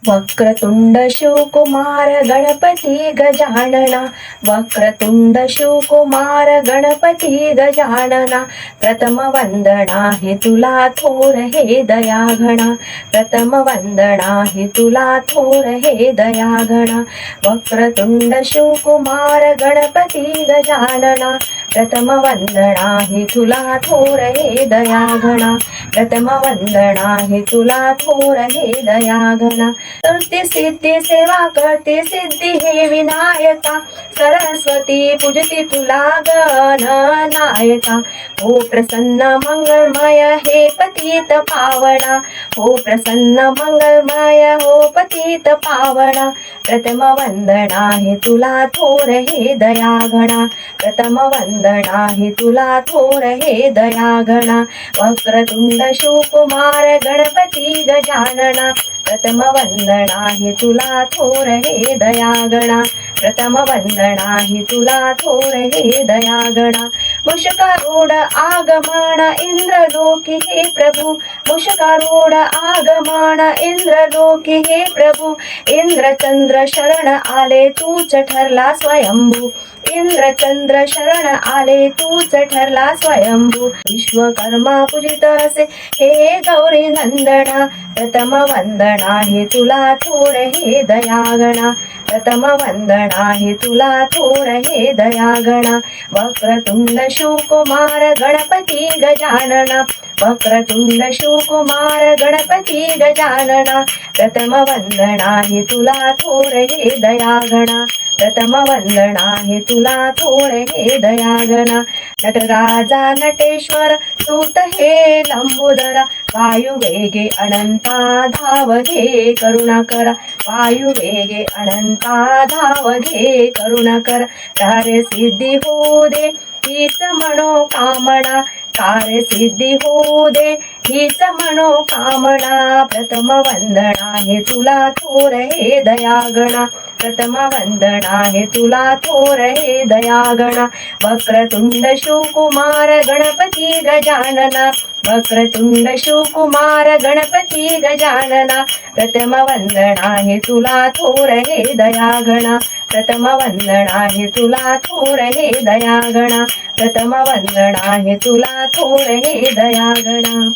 वक्रतुंड शिवकुमार गणपती गजानना, वक्रतुंड शिवकुमार गणपती गजानना, प्रथम वंदना हे तुला थोर हे दयाघना, प्रथम वंदना हे तुला थोर हे दयाघना, वक्रतुंड शिवकुमार गणपती गजानना, प्रथम वंदना हे तुला थोर हे दयाघना, प्रथम वंदना हे तुला थोर हे दयाघना, स्तुती सिद्धी सेवा करते सिद्धी हे विनायका, सरस्वती पूजती तुला गणनायका, हो प्रसन्न मंगलमय हे पतित पावना, हो प्रसन्न मंगलमय हो पतित पावना, प्रथम वंदना हे तुला थोर हे दयाघना, प्रथम वंदना हे तुला थोर हे दयाघना, वक्रतुंड शिवकुमार गणपती गजानना, प्रथम वंदना हे तुला थोर हे दयागणा, प्रथम वंदना हे तुला थोर हे दयागणा, मुषकारूढ आगमन इंद्रलोकी हे प्रभु, मुषकारूढ आगमन इंद्रलोकी हे प्रभु, इंद्रचंद्र शरण आले तूच ठरला स्वयंभू, इंद्रचंद्र शरण आले तूच ठरला स्वयंभू, विश्वकर्मा पूजित असे हे गौरी नंदना, प्रथम वंदना हे तुला थोर हे दयागणा, प्रथम वंदना हे तुला थोर हे दयागणा, वक्रतुंड शिवकुमार गणपती गजानना, वक्रतुंड शिवकुमार गणपती गजानना, प्रथम वंदना हे तुला थोर हे दयागणा, प्रथम वंदना हे तुला थोर हे दयागणा, नटराजा नटेश्वर सूत हे लंबोदरा, वायुवेगे अनंता धाव घे करुणा करा, वायुवेगे अनंता धाव घे करुणा करा, कार्य सिद्धी होऊ दे हीच मनोकामना, कार्य सिद्धी होऊ दे हीच मनोकामना, प्रथम वंदना हे तुला थोर हे दयागणा, प्रथम वंदना हे तुला थोर हे दयागणा, वक्रतुंड शिवकुमार गणपती गजानना, वक्रतुंड शिवकुमार गणपती गजानना, प्रथम वंदना हे तुला थोर हे दयागणा, प्रथम वंदना हे तुला थोर हे दयागणा, प्रथम वंदना हे तुला थोर हे दयागणा.